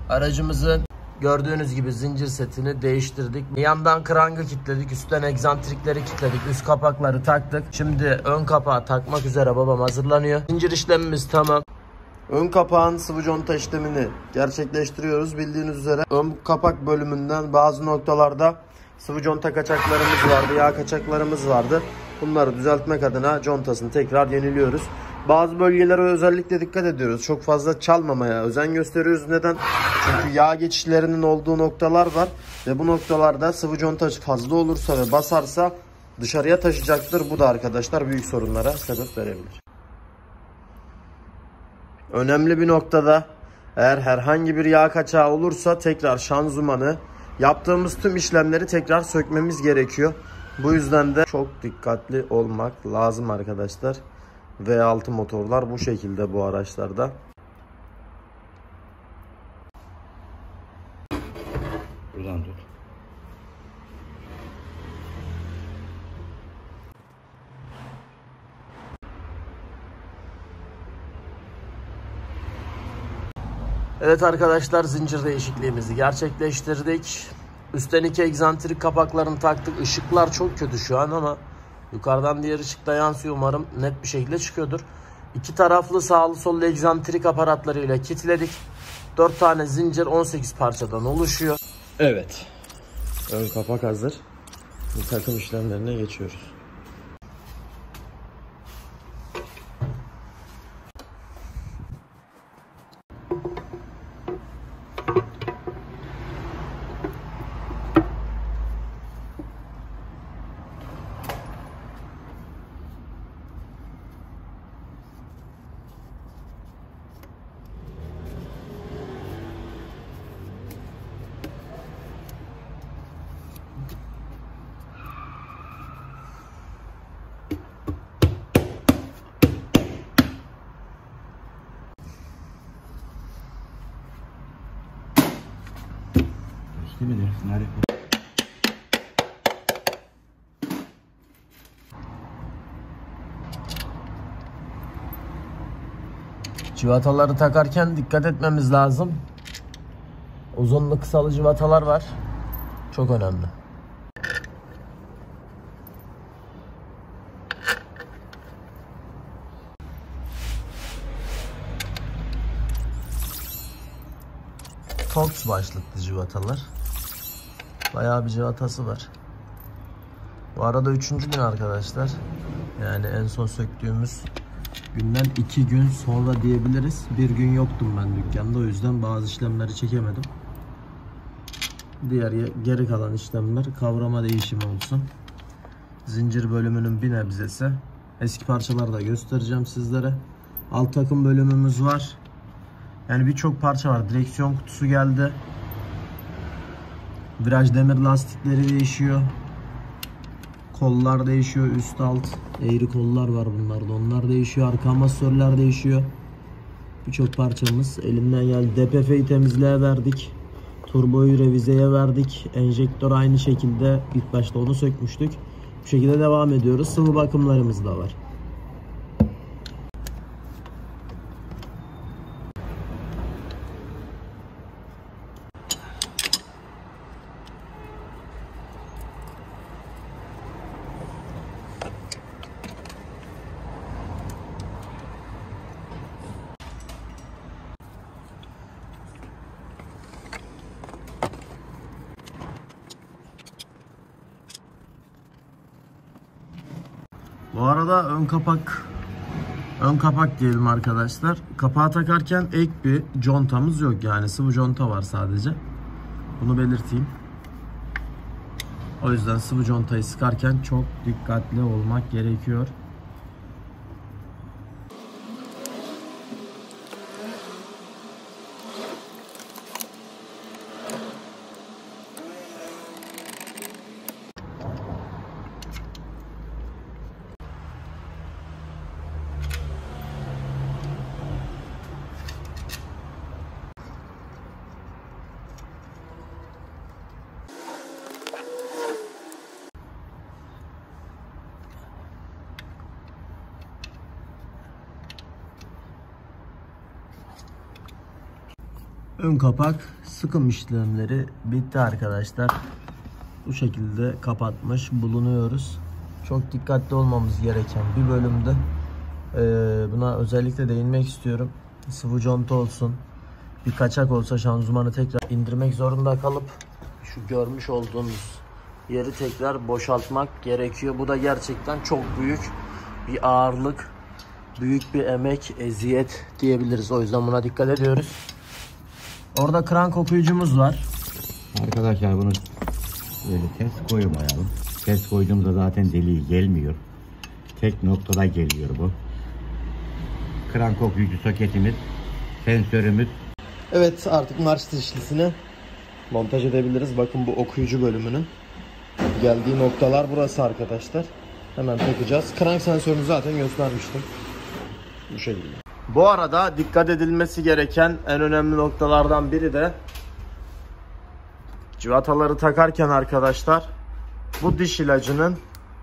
Aracımızın gördüğünüz gibi zincir setini değiştirdik. Yandan krangı kilitledik. Üstten egzantrikleri kilitledik. Üst kapakları taktık. Şimdi ön kapağı takmak üzere babam hazırlanıyor. Zincir işlemimiz tamam. Ön kapağın sıvı conta işlemini gerçekleştiriyoruz. Bildiğiniz üzere ön kapak bölümünden bazı noktalarda sıvı conta kaçaklarımız vardı, yağ kaçaklarımız vardı. Bunları düzeltmek adına contasını tekrar yeniliyoruz. Bazı bölgelere özellikle dikkat ediyoruz. Çok fazla çalmamaya özen gösteriyoruz. Neden? Çünkü yağ geçişlerinin olduğu noktalar var. Ve bu noktalarda sıvı conta fazla olursa ve basarsa dışarıya taşıyacaktır. Bu da arkadaşlar büyük sorunlara sebep verebilir. Önemli bir noktada eğer herhangi bir yağ kaçağı olursa tekrar şanzımanı, yaptığımız tüm işlemleri tekrar sökmemiz gerekiyor. Bu yüzden de çok dikkatli olmak lazım arkadaşlar. V6 motorlar bu şekilde bu araçlarda. Buradan tut. Evet arkadaşlar, zincir değişikliğimizi gerçekleştirdik. Üstten iki egzantrik kapaklarını taktık. Işıklar çok kötü şu an ama yukarıdan diğer ışık da yansıyor. Umarım net bir şekilde çıkıyordur. İki taraflı sağlı sollu egzantrik aparatlarıyla kilitledik. 4 tane zincir 18 parçadan oluşuyor. Evet. Ön kapak hazır. Bu takım işlemlerine geçiyoruz. Değil mi dersin? Hadi. Civataları takarken dikkat etmemiz lazım. Uzunlu kısalı civatalar var. Çok önemli. Torx başlıklı civatalar. Bayağı bir civatası var. Bu arada 3. gün arkadaşlar. Yani en son söktüğümüz günden 2 gün sonra diyebiliriz. Bir gün yoktum ben dükkanda, o yüzden bazı işlemleri çekemedim. Diğer geri kalan işlemler kavrama değişimi olsun. Zincir bölümünün bir nebzesi. Eski parçaları da göstereceğim sizlere. Alt takım bölümümüz var. Yani birçok parça var. Direksiyon kutusu geldi. Viraj demir lastikleri değişiyor. Kollar değişiyor. Üst alt eğri kollar var bunlarda. Onlar değişiyor. Arka amasörler değişiyor. Birçok parçamız elinden geldi. DPF'yi temizliğe verdik. Turboyu revizeye verdik. Enjektör aynı şekilde. İlk başta onu sökmüştük. Bu şekilde devam ediyoruz. Sıvı bakımlarımız da var. Bu arada ön kapak diyelim arkadaşlar. Kapağı takarken ek bir contamız yok, yani sıvı conta var sadece. Bunu belirteyim. O yüzden sıvı contayı sıkarken çok dikkatli olmak gerekiyor. Ön kapak sıkım işlemleri bitti arkadaşlar. Bu şekilde kapatmış bulunuyoruz. Çok dikkatli olmamız gereken bir bölümde. Buna özellikle değinmek istiyorum. Sıvı conta olsun, bir kaçak olsa şanzımanı tekrar indirmek zorunda kalıp şu görmüş olduğunuz yeri tekrar boşaltmak gerekiyor. Bu da gerçekten çok büyük bir ağırlık, büyük bir emek, eziyet diyebiliriz. O yüzden buna dikkat ediyoruz. Orada krank okuyucumuz var. Arkadaşlar bunu böyle ters koymayalım. Ters koyduğumuzda zaten deliği gelmiyor. Tek noktada geliyor bu. Krank okuyucu soketimiz, sensörümüz. Evet, artık marş dişlisini montaj edebiliriz. Bakın bu okuyucu bölümünün geldiği noktalar burası arkadaşlar. Hemen takacağız. Krank sensörünü zaten göstermiştim. Bu şekilde. Bu arada dikkat edilmesi gereken en önemli noktalardan biri de civataları takarken arkadaşlar bu diş ilacının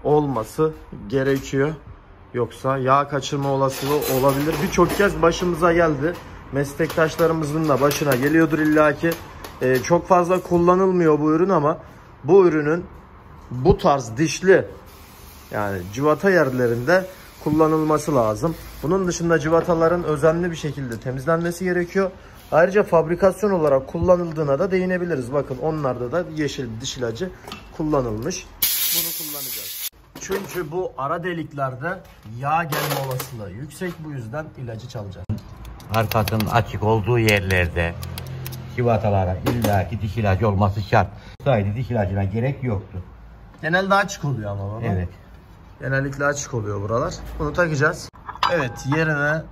olması gerekiyor. Yoksa yağ kaçırma olasılığı olabilir. Birçok kez başımıza geldi. Meslektaşlarımızın da başına geliyordur illaki. Çok fazla kullanılmıyor bu ürün ama bu ürünün bu tarz dişli yani civata yerlerinde kullanılması lazım. Bunun dışında civataların özenli bir şekilde temizlenmesi gerekiyor. Ayrıca fabrikasyon olarak kullanıldığına da değinebiliriz. Bakın onlarda da yeşil diş ilacı kullanılmış. Bunu kullanacağız. Çünkü bu ara deliklerde yağ gelme olasılığı yüksek. Bu yüzden ilacı çalacağız. Arkasının açık olduğu yerlerde civatalara illaki diş ilacı olması şart. Sadece diş ilacına gerek yoktu. Genelde açık oluyor ama baba. Evet. Genellikle açık oluyor buralar. Bunu takacağız. Evet, yerine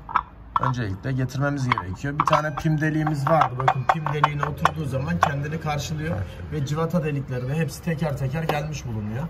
öncelikle getirmemiz gerekiyor. Bir tane pim deliğimiz vardı. Bakın pim deliğine oturduğu zaman kendini karşılıyor. Ve civata delikleri de hepsi teker teker gelmiş bulunuyor.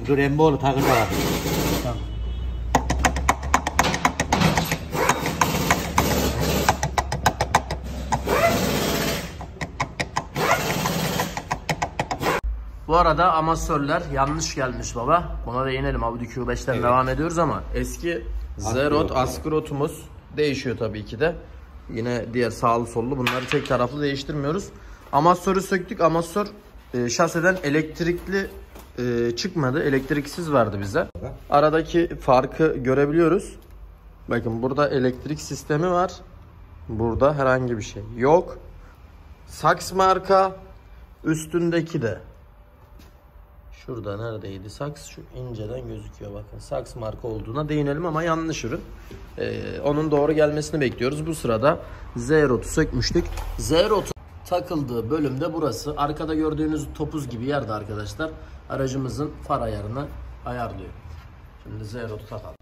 Dur emboğlu takır var. Tamam. Bu arada amasörler yanlış gelmiş baba. Buna değinelim. Audi Q5'ten Evet. devam ediyoruz ama eski Zerot Asgrotumuz değişiyor tabii ki de. Yine diğer sağlı sollu bunları tek taraflı değiştirmiyoruz. Amasörü söktük. Amasör şaseden elektrikli çıkmadı. Elektriksiz verdi bize. Aradaki farkı görebiliyoruz. Bakın burada elektrik sistemi var. Burada herhangi bir şey yok. Saks marka, üstündeki de. Şurada neredeydi Saks? Şu inceden gözüküyor bakın. Saks marka olduğuna değinelim ama yanlış ürün. Onun doğru gelmesini bekliyoruz. Bu sırada Z-Rot'u sökmüştük. Z-Rot'un takıldığı bölümde burası. Arkada gördüğünüz topuz gibi yerde arkadaşlar. Aracımızın far ayarını ayarlıyor. Şimdi Z-Rot'u takalım.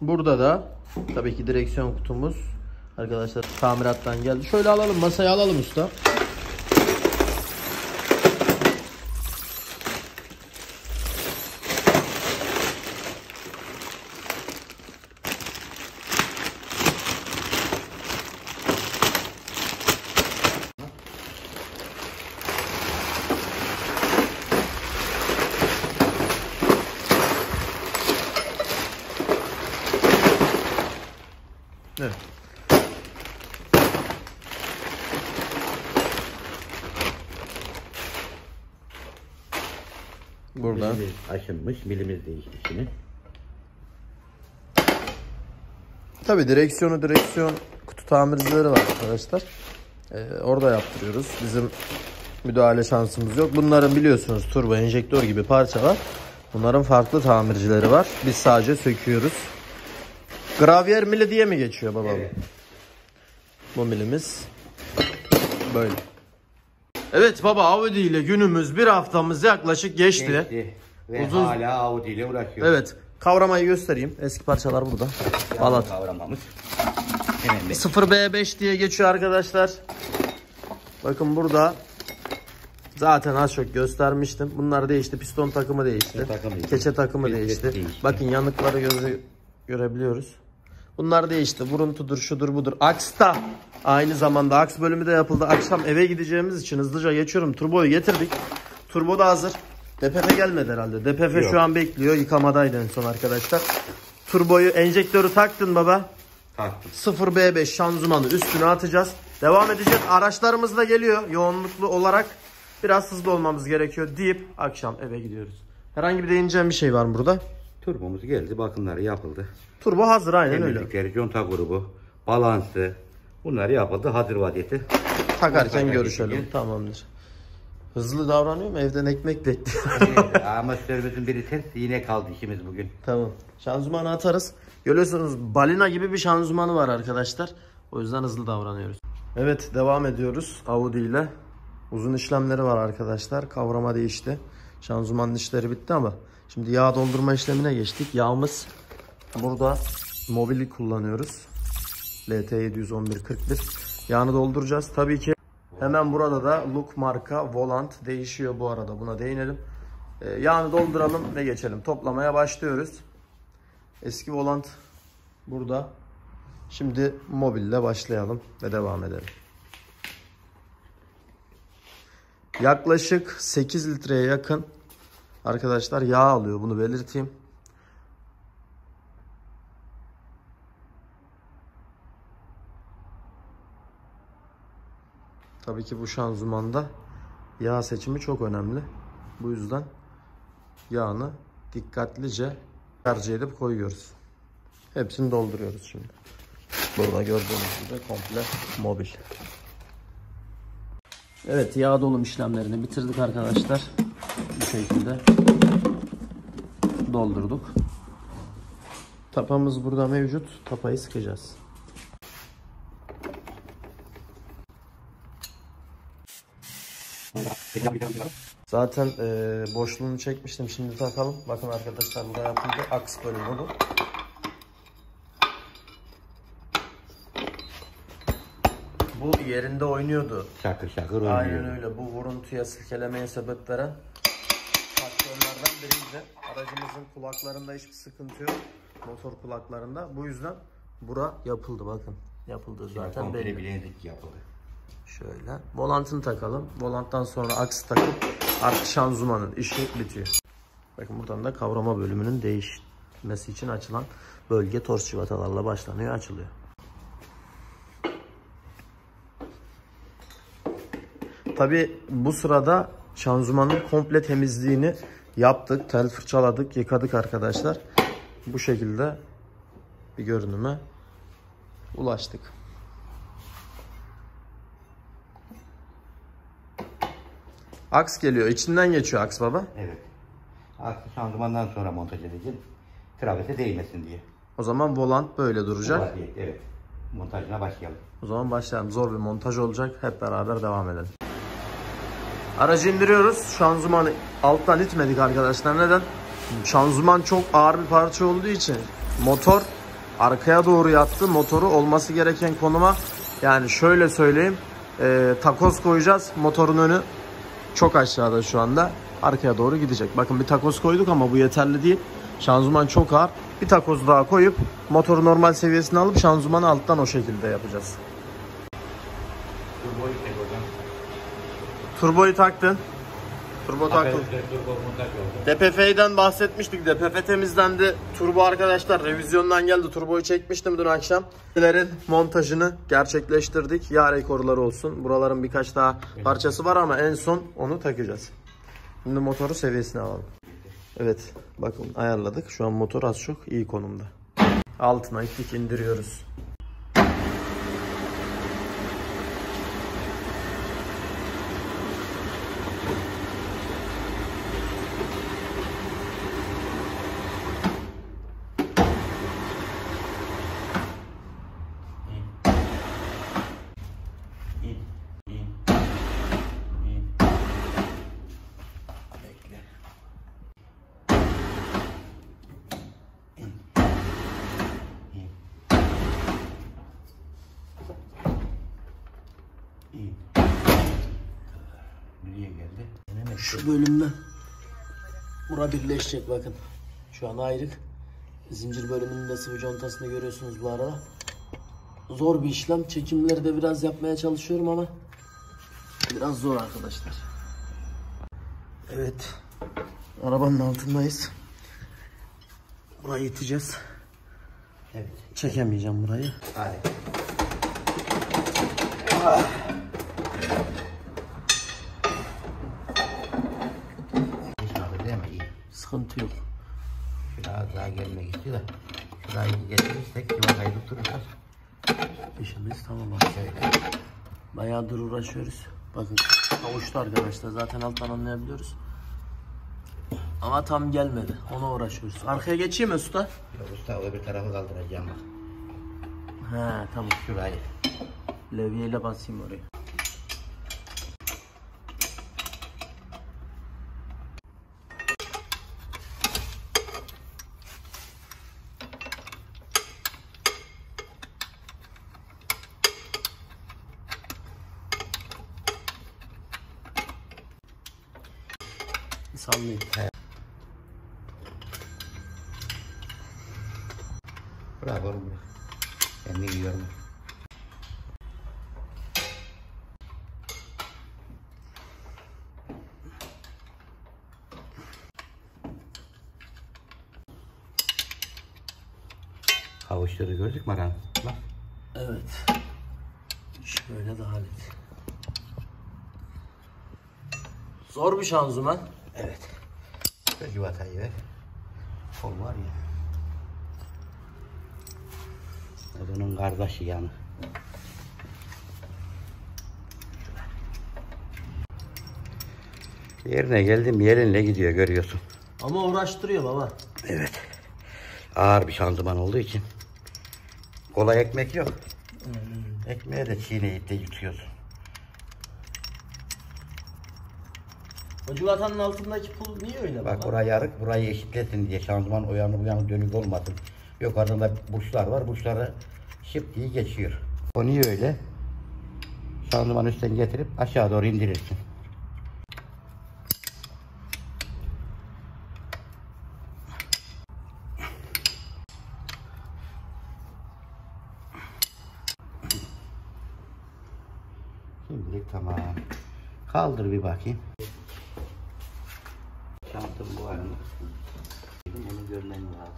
Burada da tabii ki direksiyon kutumuz. Arkadaşlar tamirattan geldi. Şöyle alalım, masaya alalım usta. Evet. Burada milimiz aşınmış, milimiz değişti şimdi. tabi direksiyon kutu tamircileri var arkadaşlar. Orada yaptırıyoruz. Bizim müdahale şansımız yok. Bunların biliyorsunuz turbo enjektör gibi parça var. Bunların farklı tamircileri var. Biz sadece söküyoruz. Gravyer mili diye mi geçiyor baba? Evet. Bu milimiz böyle. Evet baba, Audi ile günümüz, bir haftamız yaklaşık geçti. Ve hala Audi ile uğraşıyoruz. Evet. Kavramayı göstereyim. Eski parçalar burada. Alat. Kavramamız. 0B5 diye geçiyor arkadaşlar. Bakın burada. Zaten az çok göstermiştim. Bunlar değişti. Piston takımı değişti. Keçe takımı değişti. Bakın yanıkları görebiliyoruz. Bunlar değişti. Vuruntudur, şudur budur. Aks da aynı zamanda aks bölümü de yapıldı. Akşam eve gideceğimiz için hızlıca geçiyorum. Turboyu getirdik. Turbo da hazır. DPF gelmedi herhalde. DPF yok. Şu an bekliyor. Yıkamadaydı en son arkadaşlar. Turboyu, enjektörü taktın baba. Taktım. 0B5 şanzımanı üstüne atacağız. Devam edeceğiz. Araçlarımız da geliyor. Yoğunluklu olarak biraz hızlı olmamız gerekiyor deyip akşam eve gidiyoruz. Herhangi bir değineceğim bir şey var mı burada? Turbomuz geldi. Bakımları yapıldı. Turbo hazır, aynen öyle. Temizlikleri, conta grubu, balansı. Bunlar yapıldı. Hazır vaziyette. Takarken görüşelim. Tamamdır. Hızlı davranıyorum. Evden ekmek bekliyor. Amatörümüzün biri ters. Yine kaldı işimiz bugün. Tamam. Şanzımanı atarız. Görüyorsunuz balina gibi bir şanzımanı var arkadaşlar. O yüzden hızlı davranıyoruz. Evet, devam ediyoruz Audi ile. Uzun işlemleri var arkadaşlar. Kavrama değişti. Şanzımanın işleri bitti ama şimdi yağ doldurma işlemine geçtik. Yağımız burada, Mobil'i kullanıyoruz. LT711-41. Yağını dolduracağız. Tabii ki hemen burada da Look marka volant değişiyor bu arada. Buna değinelim. Yağını dolduralım ve geçelim. Toplamaya başlıyoruz. Eski volant burada. Şimdi Mobil'le başlayalım ve devam edelim. Yaklaşık 8 litreye yakın arkadaşlar yağ alıyor. Bunu belirteyim. Tabii ki bu şanzımanda yağ seçimi çok önemli. Bu yüzden yağını dikkatlice tercih edip koyuyoruz. Hepsini dolduruyoruz şimdi. Burada gördüğünüz gibi komple Mobil. Evet, yağ dolum işlemlerini bitirdik arkadaşlar. Bu şekilde doldurduk. Tapamız burada mevcut. Tapayı sıkacağız. Zaten boşluğunu çekmiştim. Şimdi takalım. Bakın arkadaşlar, burada yapıldı. Aks bölümü bu. Bu yerinde oynuyordu. Şakır şakır oynuyor. Aynen öyle. Bu vuruntuya, silkelemeye sebep veren faktörlerden biriydi. Aracımızın kulaklarında hiçbir sıkıntı yok. Motor kulaklarında. Bu yüzden bura yapıldı. Bakın. Yapıldı zaten belli. Bilezik yapıldı. Şöyle. Volantını takalım. Volanttan sonra aksı takıp artık şanzımanın işi bitiyor. Bakın buradan da kavrama bölümünün değişmesi için açılan bölge torz cıvatalarla başlanıyor, açılıyor. Tabi bu sırada şanzımanın komple temizliğini yaptık. Tel fırçaladık, yıkadık arkadaşlar. Bu şekilde bir görünüme ulaştık. Aks geliyor. İçinden geçiyor aks baba. Evet. Aksı şanzımandan sonra montaj edeceğim. Travese değmesin diye. O zaman volant böyle duracak. Evet. Montajına başlayalım. O zaman başlayalım. Zor bir montaj olacak. Hep beraber devam edelim. Aracı indiriyoruz. Şanzımanı alttan itmedik arkadaşlar. Neden? Şanzıman çok ağır bir parça olduğu için motor arkaya doğru yattı. Motoru olması gereken konuma, yani şöyle söyleyeyim, takoz koyacağız. Motorun önü çok aşağıda şu anda. Arkaya doğru gidecek. Bakın bir takoz koyduk ama bu yeterli değil. Şanzıman çok ağır. Bir takoz daha koyup motoru normal seviyesine alıp şanzımanı alttan o şekilde yapacağız. Turboyu taktın. Turbo taktın. DPF'den bahsetmiştik. DPF temizlendi. Turbo arkadaşlar revizyondan geldi. Turboyu çekmiştim dün akşam. Montajını gerçekleştirdik. Yağ rekorları olsun. Buraların birkaç daha parçası var ama en son onu takacağız. Şimdi motoru seviyesine alalım. Evet, bakın ayarladık. Şu an motor az çok iyi konumda. Altına ittik, indiriyoruz. Şu bölümden bura birleşecek bakın. Şu an ayrık. Zincir bölümünde sıvı contasını görüyorsunuz bu arada. Zor bir işlem. Çekimleri de biraz yapmaya çalışıyorum ama biraz zor arkadaşlar. Evet. Arabanın altındayız. Burayı iteceğiz. Evet. Çekemeyeceğim burayı. Hadi. Sıkıntı yok. Biraz daha gelmek istiyor da şurayı getirirsek civatayı tutturursak İşimiz tamam abi. şöyle. Bayağıdır uğraşıyoruz. Bakın kavuştu arkadaşlar. Zaten alttan anlayabiliyoruz. Ama tam gelmedi. Ona uğraşıyoruz. Arkaya geçeyim mi usta? Yok usta, öbür tarafı kaldıracağım bak. He tamam. Şurayı. Levyeyle basayım oraya. Sallayayım. Bırak oğlum bırak. Ben de gidiyorum. Havuçları gördük mü Aran? Bak. Evet. Şöyle daha net. Zor bir şanzıman. Evet. Şu civatayı ver. Kol var ya. Onun kardeşi yani. Yerine geldim yerinle gidiyor, görüyorsun. Ama uğraştırıyor baba. Evet. Ağır bir şanzıman olduğu için. Kolay ekmek yok. Ekmeğe de çiğneyip de yutuyorsun. O civatanın altındaki pul niye öyle Bak baba? orayı yarık, burayı eşitlesin diye şanzıman o yanı bu yanı dönük olmasın. Yukarıda da burçlar var, burçları şıp diye geçiyor. O niye öyle? Şanzımanı üstten getirip aşağı doğru indirirsin. Şimdilik tamam. Kaldır bir bakayım. Şantım bu arada. Bunu görmen lazım.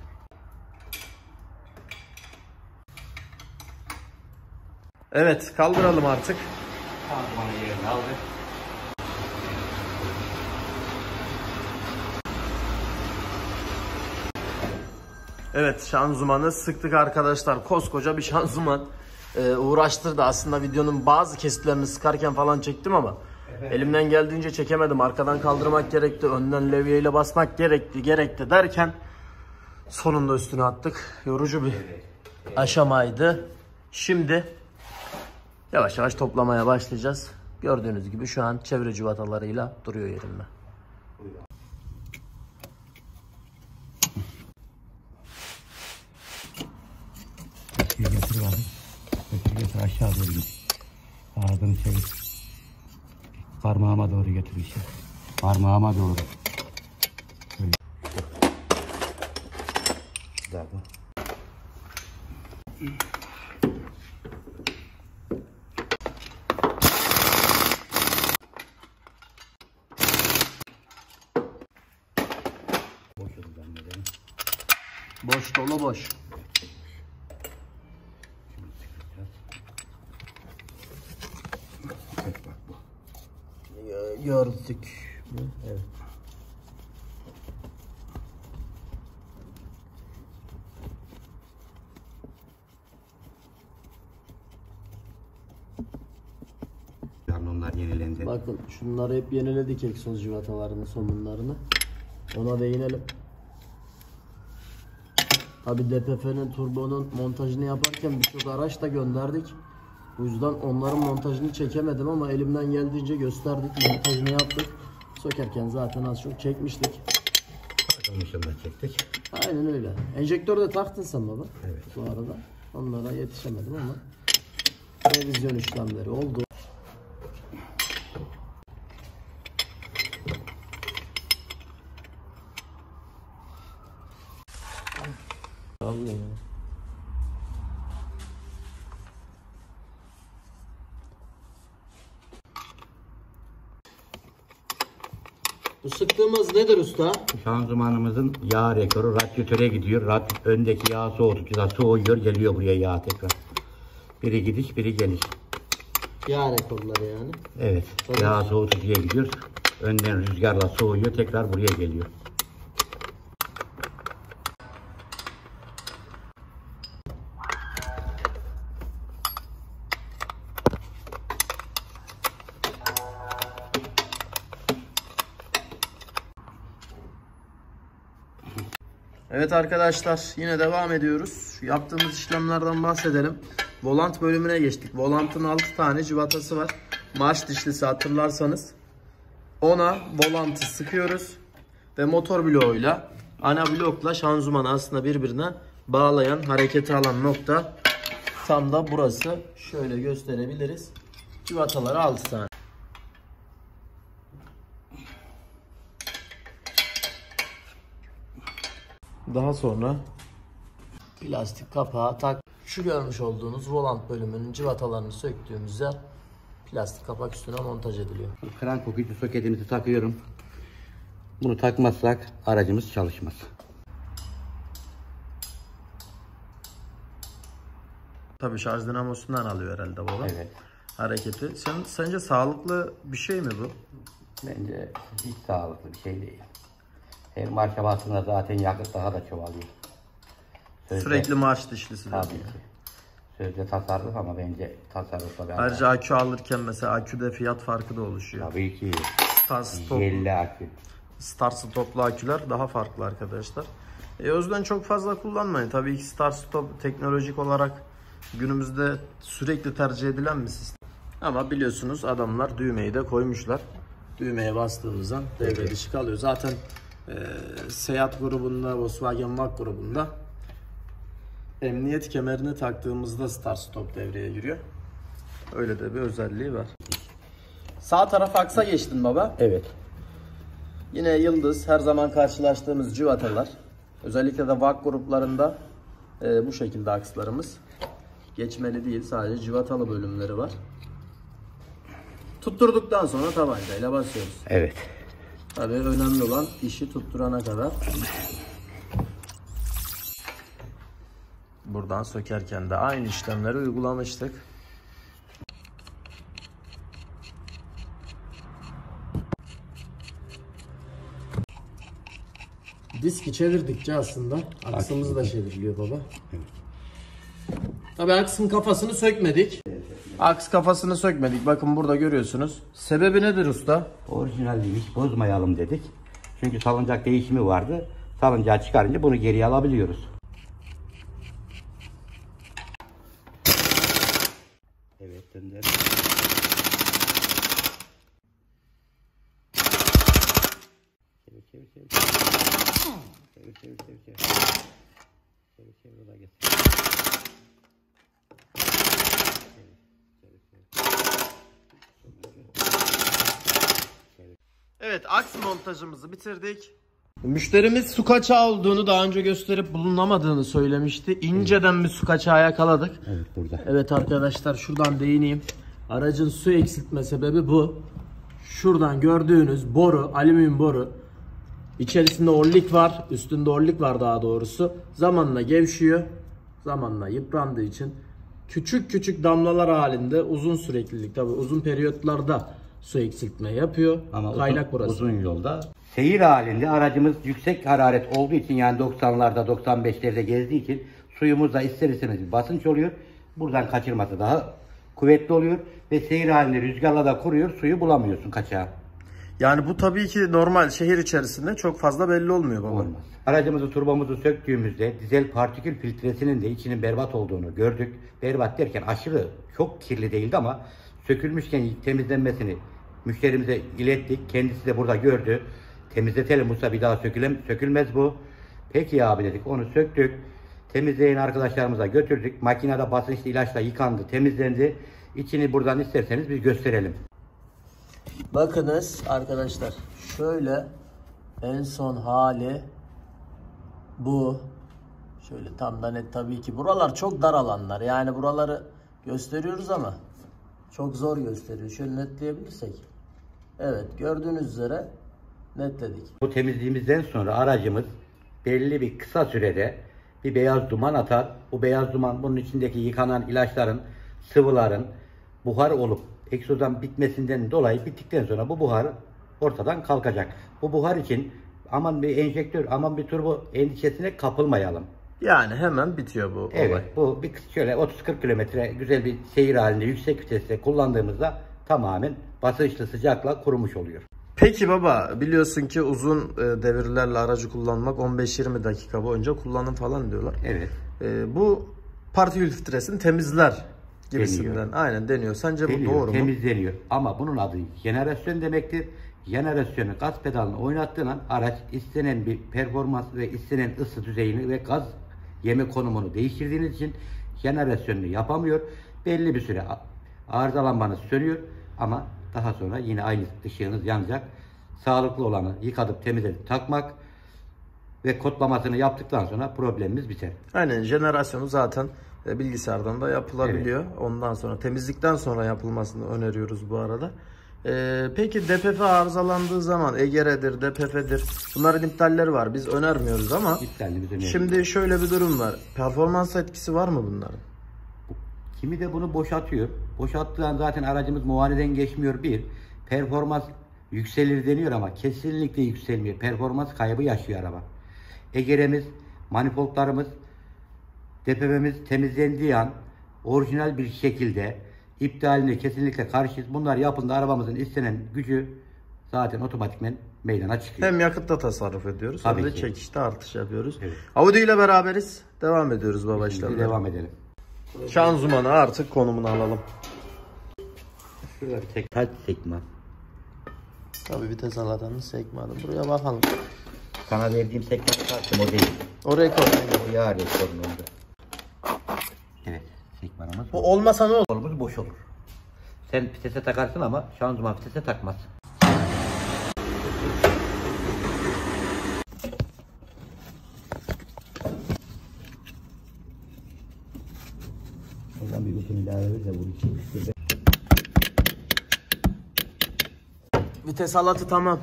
Evet, kaldıralım artık. Şanzımanı yerine aldık. Evet, şanzımanı sıktık arkadaşlar. Koskoca bir şanzıman. Uğraştırdı. Aslında videonun bazı kesitlerini sıkarken falan çektim ama elimden geldiğince çekemedim. Arkadan kaldırmak gerekti. Önden levyeyle basmak gerekti derken sonunda üstüne attık. Yorucu bir aşamaydı. Şimdi yavaş yavaş toplamaya başlayacağız. Gördüğünüz gibi şu an çevre cıvatalarıyla duruyor yerinde. abi. Götür aşağı doğru git. Ağzını çevir. Parmağıma doğru götür işte. Parmağıma doğru. Böyle. Güzel bu. Boş dolu boş. Gördük. Evet. Onlar yenilendi. Bakın şunları hep yeniledik, egzoz civatalarını, somunlarını. Ona değinelim. Tabi DPF'nin, turbonun montajını yaparken birçok araç da gönderdik. Bu yüzden onların montajını çekemedim ama elimden geldiğince gösterdik, montajını yaptık. Sökerken zaten az çok çekmiştik. Takılmışını da çektik. Aynen öyle. Enjektörü de taktın sen baba. Evet. Bu arada. Onlara yetişemedim ama revizyon işlemleri oldu. Allah. Bu sıktığımız nedir usta? Şanzımanımızın yağ rekoru radyatöre gidiyor. Öndeki yağ soğutucuda soğuyor, geliyor buraya yağ tekrar. Biri gidiş, biri geliş. Yağ rekorları yani. Evet. Tabii. Yağ soğutucuya gidiyor. Önden rüzgarla soğuyor, tekrar buraya geliyor. Evet arkadaşlar, yine devam ediyoruz. Şu yaptığımız işlemlerden bahsedelim. Volant bölümüne geçtik. Volantın 6 tane civatası var. Marş dişlisi hatırlarsanız. Ona volantı sıkıyoruz. Ve motor bloğuyla, ana blokla şanzımanı aslında birbirine bağlayan, hareketi alan nokta tam da burası. Şöyle gösterebiliriz. Civataları 6 tane. Daha sonra plastik kapağı tak. Şu görmüş olduğunuz volant bölümünün civatalarını söktüğümüz yer plastik kapak üstüne montaj ediliyor. Krank okuyucu soketimizi takıyorum. Bunu takmazsak aracımız çalışmaz. Tabii şarj dinamosundan alıyor herhalde baba. Evet. Hareketi. Sence sağlıklı bir şey mi bu? Bence hiç sağlıklı bir şey değil. Her marşa bastığında zaten yakıt daha da çoğalıyor. Sürekli marş dişlisi. Tabii ki. Sözde tasarruf ama bence tasarrufla beraber. Ayrıca akü alırken mesela aküde fiyat farkı da oluşuyor. Tabii ki. Start-stoplu akü. Start-stoplu aküler daha farklı arkadaşlar. O yüzden çok fazla kullanmayın. Tabii ki start-stop teknolojik olarak günümüzde sürekli tercih edilen bir sistem. Ama biliyorsunuz adamlar düğmeyi de koymuşlar. Düğmeye bastığımızda devre dışı kalıyor. Zaten Seat grubunda, Volkswagen Mack grubunda emniyet kemerini taktığımızda start stop devreye giriyor. Öyle de bir özelliği var. Sağ taraf aksa geçtin baba. Evet. Yine yıldız, her zaman karşılaştığımız civatalar. Özellikle de VAK gruplarında bu şekilde akslarımız. Geçmeli değil, sadece civatalı bölümleri var. Tutturduktan sonra tabancayla basıyoruz. Evet. Tabii önemli olan işi tutturana kadar. Buradan sökerken de aynı işlemleri uygulamıştık. Diski çevirdikçe aslında aksımız da çevriliyor baba. Tabii aksın kafasını sökmedik. Aks kafasını sökmedik. Bakın burada görüyorsunuz. Sebebi nedir usta? Orijinal değil, hiç bozmayalım dedik. Çünkü salıncak değişimi vardı. Salıncağı çıkarınca bunu geriye alabiliyoruz. Evet, döndür. Çevir. Çevir, o da getir. Evet, aks montajımızı bitirdik. Müşterimiz su kaçağı olduğunu daha önce gösterip bulunamadığını söylemişti. İnceden bir su kaçağı yakaladık. Evet, burada. Evet arkadaşlar, şuradan değineyim. Aracın su eksiltme sebebi bu. Şuradan gördüğünüz boru, alüminyum boru. İçerisinde orlik var, üstünde orlik var daha doğrusu. Zamanla gevşiyor. Zamanla yıprandığı için küçük küçük damlalar halinde uzun süreklilik, tabi uzun periyotlarda su eksiltme yapıyor. Ama kaynak burası. Uzun yolda. Seyir halinde aracımız yüksek hararet olduğu için, yani 90'larda 95'lerde gezdiği için suyumuzda ister istemez bir basınç oluyor. Buradan kaçırması daha kuvvetli oluyor ve seyir halinde rüzgarla da kuruyor, suyu bulamıyorsun kaçağı. Yani bu tabii ki normal şehir içerisinde çok fazla belli olmuyor baba. Olmaz. Aracımızı, turbomuzu söktüğümüzde dizel partikül filtresinin de içinin berbat olduğunu gördük. Berbat derken aşırı çok kirli değildi ama sökülmüşken temizlenmesini müşterimize ilettik. Kendisi de burada gördü. Temizletelim Musa, bir daha sökülmez bu. Peki abi dedik, onu söktük. Temizleyin arkadaşlarımıza götürdük. Makinede basınçlı ilaçla yıkandı, temizlendi. İçini buradan isterseniz biz gösterelim. Bakınız arkadaşlar, şöyle en son hali bu. Şöyle tam da net, tabii ki buralar çok dar alanlar, yani buraları gösteriyoruz ama çok zor gösteriyor. Şöyle netleyebilirsek, evet, gördüğünüz üzere netledik. Bu temizliğimizden sonra aracımız belli bir kısa sürede bir beyaz duman atar. Bu beyaz duman, bunun içindeki yıkanan ilaçların, sıvıların buhar olup egzozdan bitmesinden dolayı bittikten sonra bu buhar ortadan kalkacak. Bu buhar için aman bir enjektör, aman bir turbo endişesine kapılmayalım. Yani hemen bitiyor bu Evet, olay. bu bir şöyle 30-40 kilometre güzel bir seyir halinde yüksek viteste kullandığımızda tamamen basınçlı sıcakla kurumuş oluyor. Peki baba, biliyorsun ki uzun devirlerle aracı kullanmak 15-20 dakika boyunca kullanım falan diyorlar. Evet. Bu partikül filtresini temizler gibisinden. Deniyor. Aynen deniyor. Sence Deniyor, bu doğru mu? temizleniyor. Ama bunun adı jenerasyon demektir. Jenerasyonu, gaz pedalını oynattığın an araç istenen bir performans ve istenen ısı düzeyini ve gaz yeme konumunu değiştirdiğiniz için jenerasyonunu yapamıyor. Belli bir süre arızalanmanız sönüyor ama daha sonra yine aynı ışığınız yanacak. Sağlıklı olanı yıkadıp temizledip takmak ve kodlamasını yaptıktan sonra problemimiz biter. Aynen, jenerasyonu zaten bilgisayardan da yapılabiliyor. Evet. Ondan sonra, temizlikten sonra yapılmasını öneriyoruz bu arada. Peki DPF arızalandığı zaman, EGR'dir, DPF'dir, bunların iptalleri var. Biz önermiyoruz ama şimdi şöyle bir durum var. Performans etkisi var mı bunların? Kimi de bunu boşaltıyor. Boşalttığı an zaten aracımız muayeneden geçmiyor bir. Performans yükselir deniyor ama kesinlikle yükselmiyor. Performans kaybı yaşıyor araba. EGR'miz, manifoldlarımız, DPF'miz temizlendiği an orijinal bir şekilde iptaline kesinlikle karşıyız. Bunlar yapıldığında arabamızın istenen gücü zaten otomatikmen meydana çıkıyor. Hem yakıtta tasarruf ediyoruz, tabii hem de ki çekişte artış yapıyoruz. Evet. Audi ile beraberiz. Devam ediyoruz baba işlemlere. Devam edelim. Şanzımanı artık konumunu alalım. Şurada bir tek sekme. Tabii vites aladanın sekmanı. Buraya bakalım. Sana verdiğim sekmeyi taktım, o değil. O rekor. O yağ rekorunu oldu. Evet, sekmanımız. Bu olmasa ne olur? Kolumuz boş olur. Sen vitese takarsın ama şanzıman vitese takmaz. Oradan bir uzun ilave verirse bu için. Vites halatı tamam.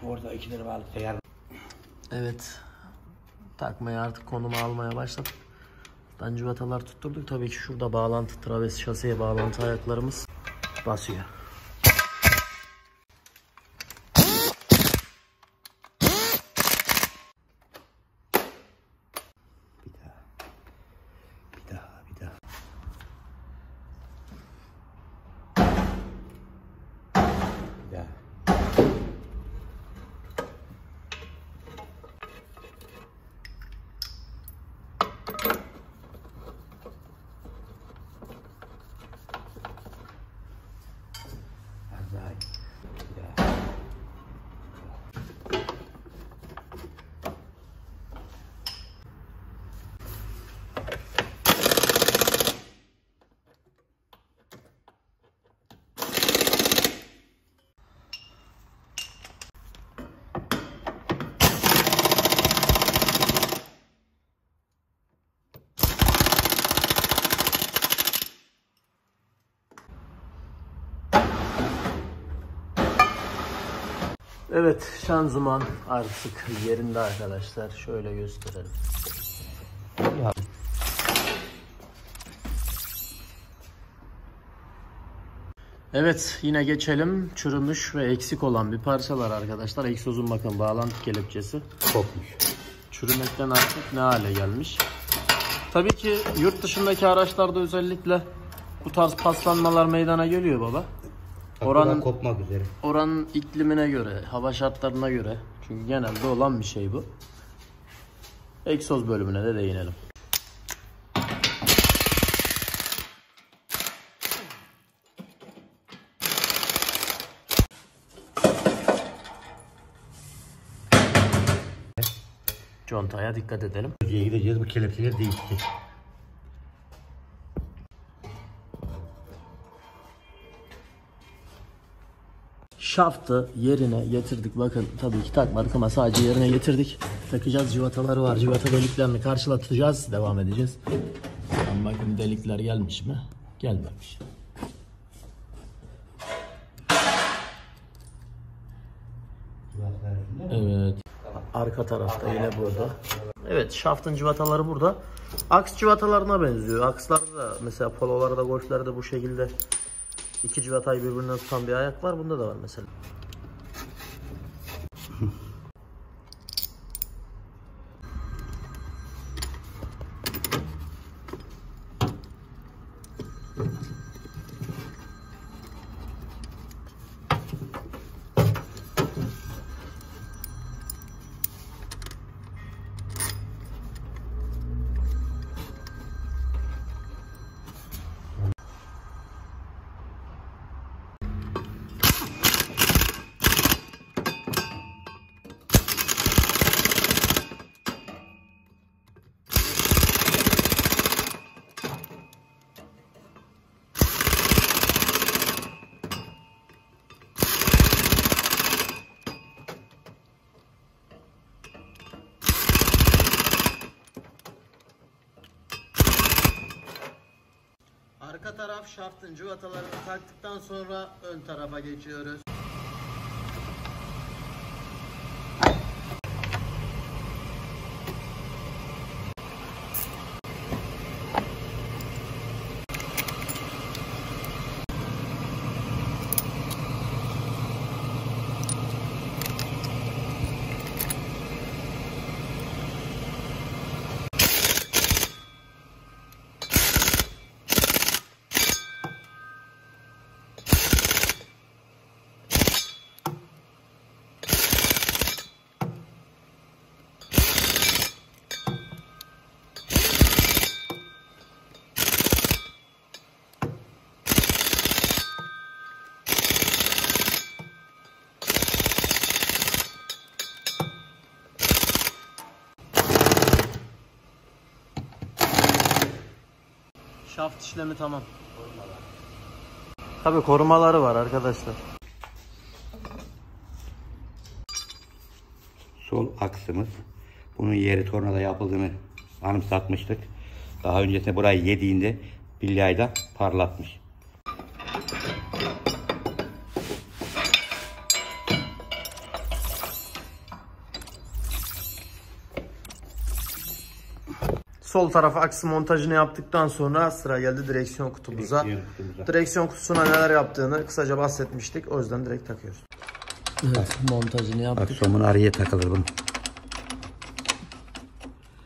Orada ikileri bağlı seyyar. Evet. Takmaya artık konuma almaya başladık. Cıvatalar tutturduk. Tabii ki şurada bağlantı, traves şasiye bağlantı ayaklarımız basıyor. Bir daha. Evet, şanzıman artık yerinde arkadaşlar. Şöyle gösterelim. Evet, yine geçelim. Çürümüş ve eksik olan bir parçalar arkadaşlar. Egzozun bakın bağlantı kelepçesi Kopmuş. çürümekten artık ne hale gelmiş. Tabii ki yurt dışındaki araçlarda özellikle bu tarz paslanmalar meydana geliyor baba. Oranın kopmak üzere. Oranın iklimine göre, hava şartlarına göre. Çünkü genelde olan bir şey bu. Egzoz bölümüne de değinelim. Contaya dikkat edelim. Diye gideceğiz, bu kelepçeler değişti. Şaftı yerine getirdik. Bakın tabii ki takmadık ama sadece yerine getirdik. Takacağız, civataları var. Civata deliklerini karşılatacağız. Devam edeceğiz. Ama bakın delikler gelmiş mi? Gelmemiş. Evet. Arka tarafta yine burada. Evet, şaftın civataları burada. Aks civatalarına benziyor. Akslarda da mesela pololarda, golflerde bu şekilde iki civatayı birbirinden tutan bir ayak var. Bunda da var mesela. Arka taraf şaftın cıvatalarını taktıktan sonra ön tarafa geçiyoruz. Şaft işlemi tamam. Tabii korumaları var arkadaşlar. Sol aksımız. Bunun yeri tornada yapıldığını anımsatmıştık. Daha öncesinde burayı yediğinde bilyayda parlatmış. Sol tarafa aksı montajını yaptıktan sonra sıra geldi direksiyon kutumuza. Direksiyon kutusuna neler yaptığını kısaca bahsetmiştik. O yüzden direkt takıyoruz. Evet, montajını yaptık. Aksomun araya takılır bunun.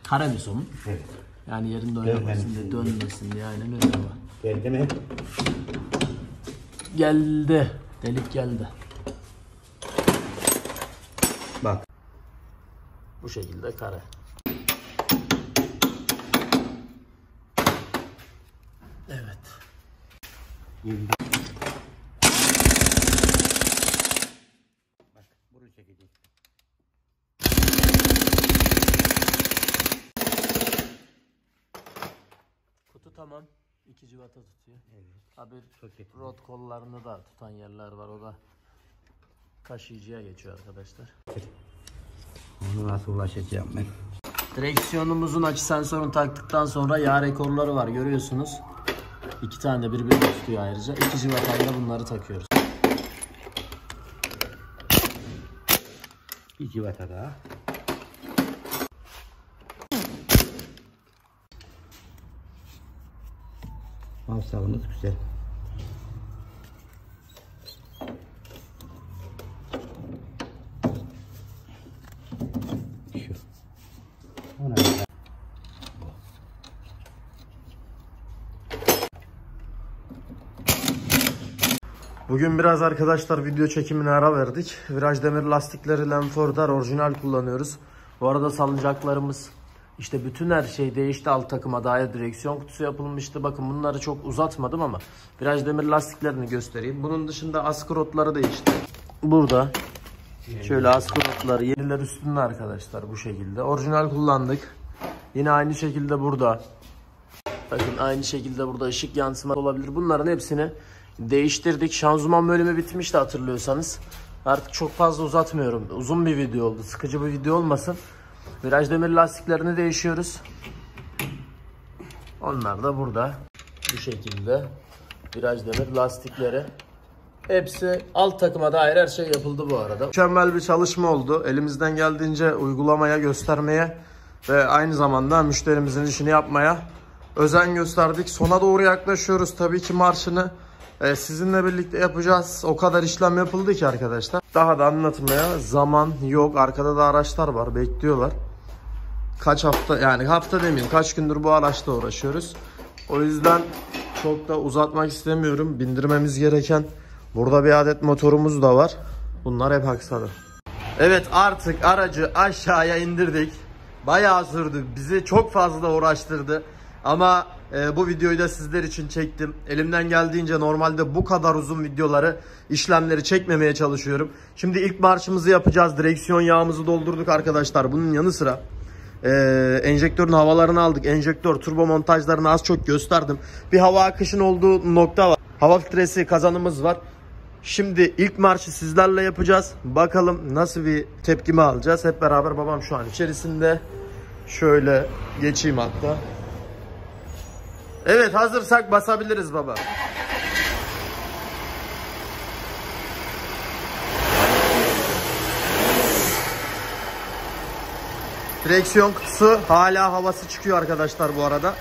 Kare bir somun. Evet. Yani yerinde oynamasın diye, dönmesin diye, aynen öyle var. Geldi mi? Geldi. Delik geldi. Bak. Bu şekilde kare. Evet. Bak, bunu çekeceğiz. Kutu tamam. 2 civata tutuyor. Evet. Tabii rot kollarını da tutan yerler var. O da kaşıyıcıya geçiyor arkadaşlar. Onu nasıl ulaşacağım ben? Direksiyonumuzun açı sensörünü taktıktan sonra yağ rekorları var, görüyorsunuz. 2 tane de birbirini tutuyor ayrıca. 2 civatayla bunları takıyoruz. Bir civata daha. Mavsalımız güzel. Şu. Ona Bugün biraz arkadaşlar video çekimine ara verdik. Viraj demir lastikleri Lemfordar orijinal kullanıyoruz. Bu arada salıncaklarımız, işte bütün her şey değişti. Alt takıma dair direksiyon kutusu yapılmıştı. Bakın bunları çok uzatmadım ama viraj demir lastiklerini göstereyim. Bunun dışında askı rotları değişti. Burada şöyle askı rotları, yeniler üstünde arkadaşlar, bu şekilde. Orijinal kullandık. Yine aynı şekilde burada. Bakın aynı şekilde burada ışık yansıma olabilir. Bunların hepsini değiştirdik. Şanzıman bölümü bitmişti hatırlıyorsanız. Artık çok fazla uzatmıyorum. Uzun bir video oldu. Sıkıcı bir video olmasın. Viraj demir lastiklerini değişiyoruz. Onlar da burada. Bu şekilde. Viraj demir lastikleri. Hepsi alt takıma dair her şey yapıldı bu arada. Mükemmel bir çalışma oldu. Elimizden geldiğince uygulamaya, göstermeye ve aynı zamanda müşterimizin işini yapmaya özen gösterdik. Sona doğru yaklaşıyoruz. Tabii ki marşını sizinle birlikte yapacağız. O kadar işlem yapıldı ki arkadaşlar. Daha da anlatmaya zaman yok. Arkada da araçlar var, bekliyorlar. Kaç hafta, yani hafta demeyeyim, kaç gündür bu araçla uğraşıyoruz. O yüzden çok da uzatmak istemiyorum. Bindirmemiz gereken burada bir adet motorumuz da var. Bunlar hep aksadı. Evet, artık aracı aşağıya indirdik. Bayağı sürdü. Bizi çok fazla uğraştırdı. Ama bu videoyu da sizler için çektim. Elimden geldiğince normalde bu kadar uzun videoları, işlemleri çekmemeye çalışıyorum. Şimdi ilk marşımızı yapacağız. Direksiyon yağımızı doldurduk arkadaşlar. Bunun yanı sıra enjektörün havalarını aldık. Enjektör, turbo montajlarını az çok gösterdim. Bir hava akışın olduğu nokta var. Hava filtresi kazanımız var. Şimdi ilk marşı sizlerle yapacağız. Bakalım nasıl bir tepkimi alacağız. Hep beraber. Babam şu an içerisinde. Şöyle geçeyim hatta. Evet, hazırsak basabiliriz baba. Direksiyon kutusu hala havası çıkıyor arkadaşlar bu arada.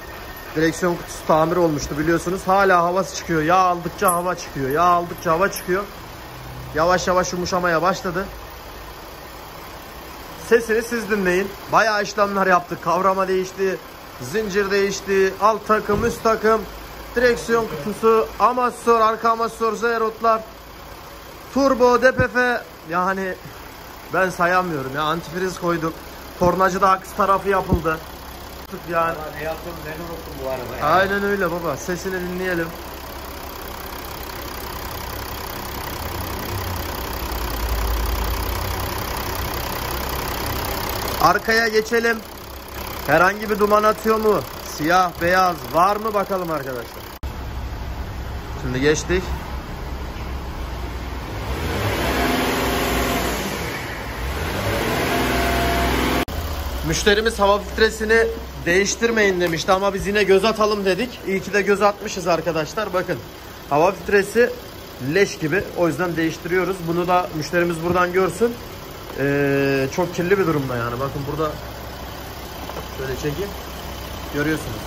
Direksiyon kutusu tamir olmuştu biliyorsunuz. Hala havası çıkıyor. Yağ aldıkça hava çıkıyor. Yağ aldıkça hava çıkıyor. Yavaş yavaş yumuşamaya başladı. Sesini siz dinleyin. Bayağı işlemler yaptık. Kavrama değişti. Zincir değişti. Alt takım, üst takım. Direksiyon kutusu, amasör, arka amasör, zeyrotlar. Turbo, DPF. Yani ben sayamıyorum ya. Antifriz koyduk. Tornacıda aks tarafı yapıldı. Yani. ne yaptım, ben unuttum bu arada. Aynen öyle baba. Sesini dinleyelim. Arkaya geçelim. Herhangi bir duman atıyor mu? Siyah, beyaz var mı bakalım arkadaşlar. Şimdi geçtik. Müşterimiz hava filtresini değiştirmeyin demişti ama biz yine göz atalım dedik. İyi ki de göz atmışız arkadaşlar. Bakın, hava filtresi leş gibi. O yüzden değiştiriyoruz. Bunu da müşterimiz buradan görsün. Çok kirli bir durumda yani. Bakın burada şöyle çekeyim. Görüyorsunuz.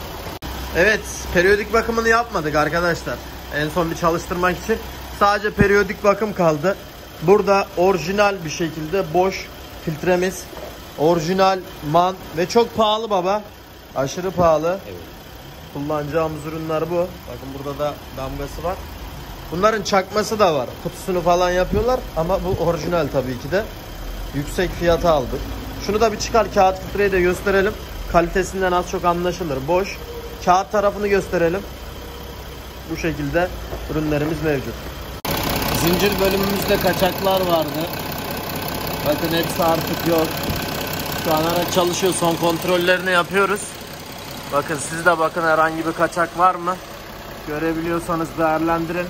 Evet, periyodik bakımını yapmadık arkadaşlar. En son bir çalıştırmak için sadece periyodik bakım kaldı. Burada orijinal bir şekilde boş filtremiz. Orijinal man ve çok pahalı baba. Aşırı pahalı. Evet. Kullanacağımız ürünler bu. Bakın burada da damgası var. Bunların çakması da var. Kutusunu falan yapıyorlar ama bu orijinal tabii ki de. Yüksek fiyata aldık. Şunu da bir çıkar, kağıt filtreyi de gösterelim. Kalitesinden az çok anlaşılır. Boş. Kağıt tarafını gösterelim. Bu şekilde ürünlerimiz mevcut. Zincir bölümümüzde kaçaklar vardı. Bakın hepsi artık yok. Şu an araç çalışıyor. Son kontrollerini yapıyoruz. Bakın siz de bakın, herhangi bir kaçak var mı? Görebiliyorsanız değerlendirin.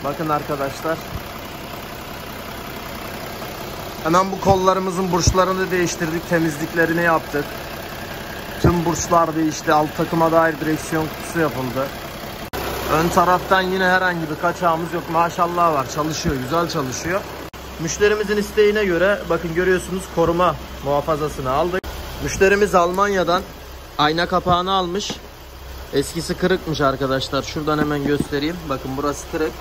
Bakın arkadaşlar. Hemen bu kollarımızın burçlarını değiştirdik. Temizliklerini yaptık. Tüm burçlar değişti. Alt takıma dair direksiyon kutusu yapıldı. Ön taraftan yine herhangi bir kaçağımız yok. Maşallah var. Çalışıyor. Güzel çalışıyor. Müşterimizin isteğine göre bakın görüyorsunuz koruma muhafazasını aldık. Müşterimiz Almanya'dan ayna kapağını almış. Eskisi kırıkmış arkadaşlar. Şuradan hemen göstereyim. Bakın burası kırık.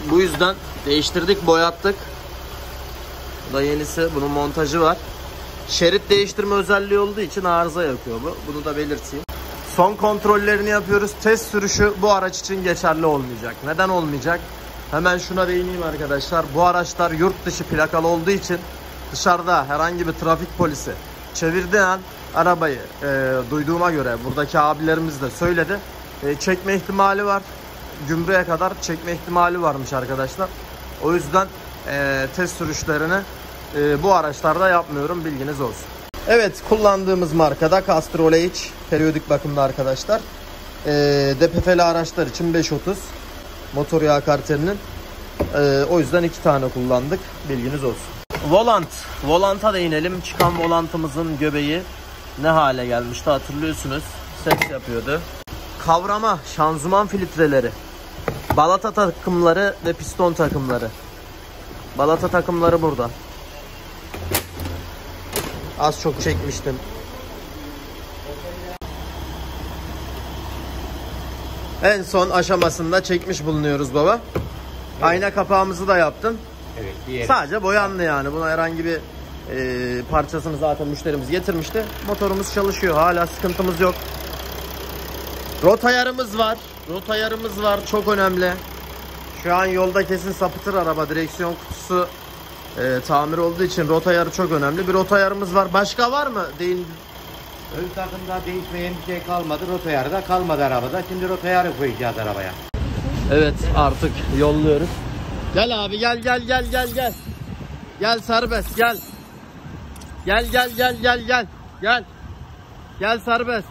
Bu yüzden değiştirdik, boyattık. Bu da yenisi. Bunun montajı var. Şerit değiştirme özelliği olduğu için arıza yakıyor bu. Bunu da belirteyim. Son kontrollerini yapıyoruz. Test sürüşü bu araç için geçerli olmayacak. Neden olmayacak? Hemen şuna değineyim arkadaşlar. Bu araçlar yurt dışı plakalı olduğu için dışarıda herhangi bir trafik polisi çevirdiği an arabayı duyduğuma göre buradaki abilerimiz de söyledi. Çekme ihtimali var. Gümrüğe kadar çekme ihtimali varmış arkadaşlar. O yüzden test sürüşlerini bu araçlarda yapmıyorum. Bilginiz olsun. Evet, kullandığımız markada Castrol H periyodik bakımda arkadaşlar. DPF'li araçlar için 530 motor yağ kartelinin. O yüzden 2 tane kullandık. Bilginiz olsun. Volant. Volanta değinelim. Çıkan volantımızın göbeği ne hale gelmişti hatırlıyorsunuz. Ses yapıyordu. Kavrama, şanzıman filtreleri, balata takımları ve piston takımları. Balata takımları burada. Az çok çekmiştim. En son aşamasında çekmiş bulunuyoruz baba. Ayna kapağımızı da yaptın. Evet. Sadece boyandı yani. Buna herhangi bir parçasını zaten müşterimiz getirmişti. Motorumuz çalışıyor. Hala sıkıntımız yok. Rot ayarımız var. Rot ayarımız var. Çok önemli. Şu an yolda kesin sapıtır araba. Direksiyon kutusu tamir olduğu için rot ayarı çok önemli. Bir rot ayarımız var. Başka var mı? Ön takımda değişmeyen bir şey kalmadı. Rot ayarı da kalmadı arabada. Şimdi rot ayarı koyacağız arabaya. Evet, artık yolluyoruz. Gel abi, gel. Gel serbest, gel. Gel. Gel serbest.